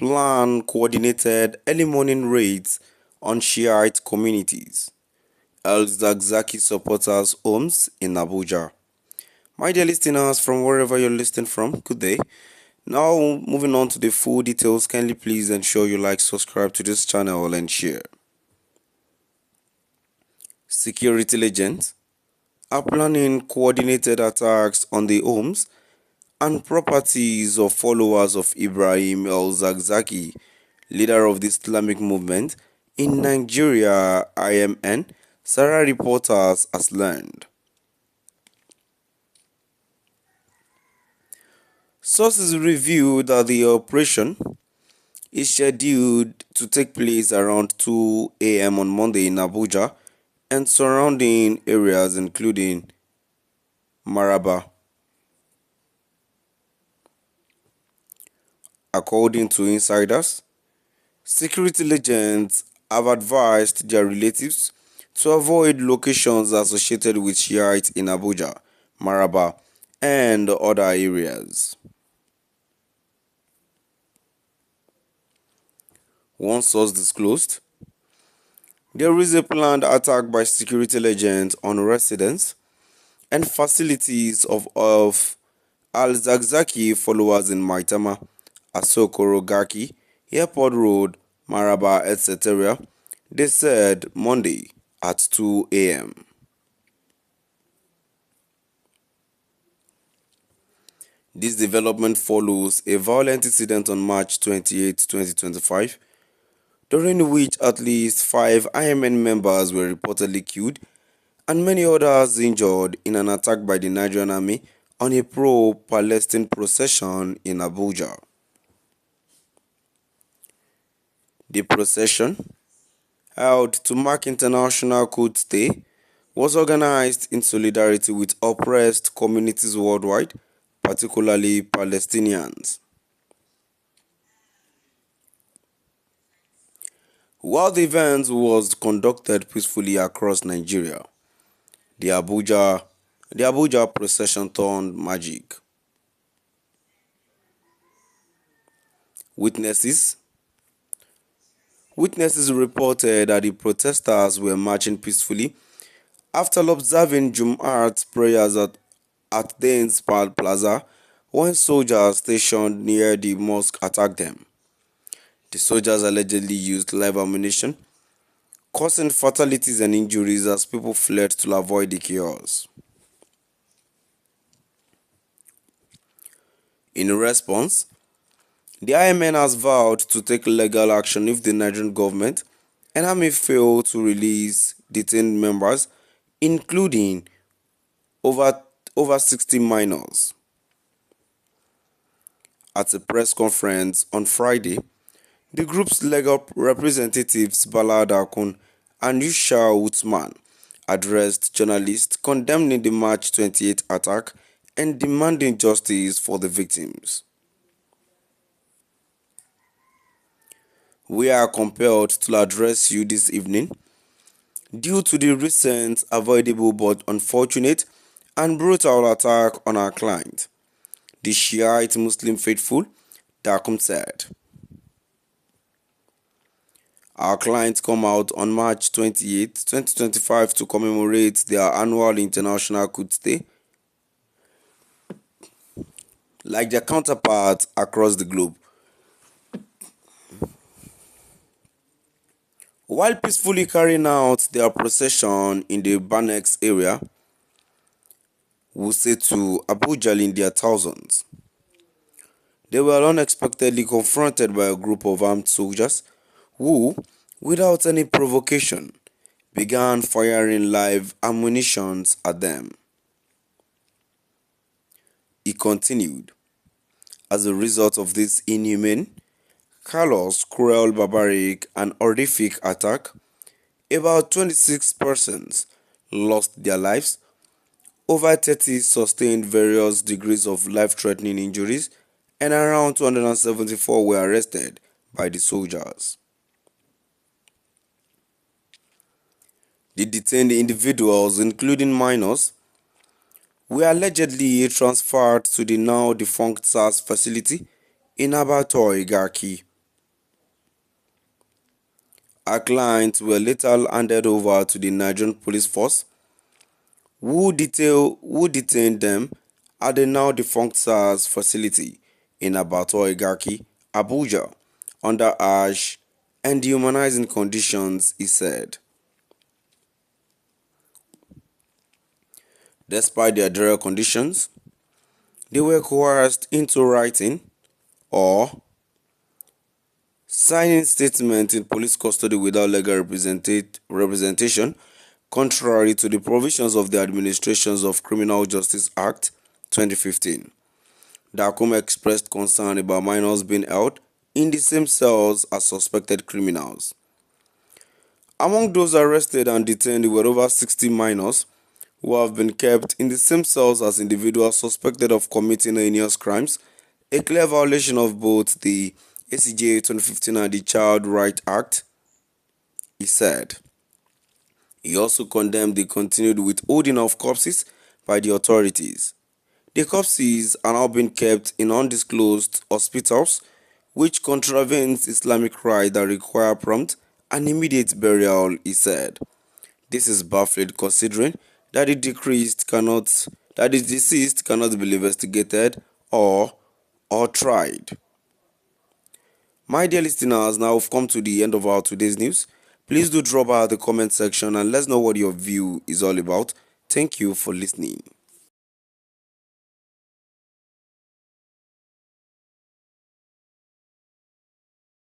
plan coordinated early morning raids on Shiite communities, al-Zakzaki supporters' homes in Abuja. My dear listeners, from wherever you're listening from, good day. Now, moving on to the full details, kindly please ensure you like, subscribe to this channel and share. Security agents are planning coordinated attacks on the homes and properties of followers of Ibrahim al-Zakzaki, leader of the Islamic movement in Nigeria, IMN, Sarah reporters has learned. Sources revealed that the operation is scheduled to take place around 2 a.m. on Monday in Abuja and surrounding areas including Maraba. According to insiders, security agents have advised their relatives to avoid locations associated with Shiites in Abuja, Maraba, and other areas. One source disclosed, there is a planned attack by security agents on residents and facilities of al-Zakzaki followers in Maitama, Asokoro Gaki, Airport Road, Maraba, etc. They said Monday at 2 a.m. This development follows a violent incident on March 28, 2025, during which at least 5 IMN members were reportedly killed and many others injured in an attack by the Nigerian army on a pro-Palestine procession in Abuja. The procession, held to mark International Quds Day, was organized in solidarity with oppressed communities worldwide, particularly Palestinians. While the event was conducted peacefully across Nigeria, the Abuja procession turned magic. Witnesses reported that the protesters were marching peacefully after observing Jum'at prayers at Dane's Plaza when soldiers stationed near the mosque attacked them. The soldiers allegedly used live ammunition, causing fatalities and injuries as people fled to avoid the chaos. In response, the IMN has vowed to take legal action if the Nigerian government and army fail to release detained members, including over 60 minors. At a press conference on Friday, the group's legal representatives Bala Dakun and Yusha Uthman addressed journalists condemning the March 28 attack and demanding justice for the victims. We are compelled to address you this evening due to the recent, avoidable but unfortunate and brutal attack on our client, the Shiite Muslim faithful, Dakum said. Our clients come out on March 28, 2025 to commemorate their annual International Quds Day, like their counterparts across the globe. While peacefully carrying out their procession in the Banex area, Wuse to Abuja in their thousands, they were unexpectedly confronted by a group of armed soldiers who, without any provocation, began firing live ammunition at them. He continued, as a result of this inhumane, callous, cruel, barbaric, and horrific attack, about 26 persons lost their lives, over 30 sustained various degrees of life-threatening injuries, and around 274 were arrested by the soldiers. The detained individuals, including minors, were allegedly transferred to the now defunct SARS facility in Abattoir Gaki, Our clients were later handed over to the Nigerian police force, who detained them at the now defunct SARS facility in Abato Igaki, Abuja, under harsh and dehumanizing conditions, he said. Despite their dire conditions, they were coerced into writing or signing statements in police custody without legal representation, contrary to the provisions of the Administrations of Criminal Justice Act 2015. Dakum expressed concern about minors being held in the same cells as suspected criminals. Among those arrested and detained were over 60 minors who have been kept in the same cells as individuals suspected of committing heinous crimes, a clear violation of both the ACJ 2015 and the Child Rights Act, he said. He also condemned the continued withholding of corpses by the authorities. The corpses are now being kept in undisclosed hospitals, which contravenes Islamic rites that require prompt and immediate burial, he said. This is baffling considering that the deceased cannot be investigated or tried. My dear listeners, now we've come to the end of our today's news. Please do drop out the comment section and let's know what your view is all about. Thank you for listening.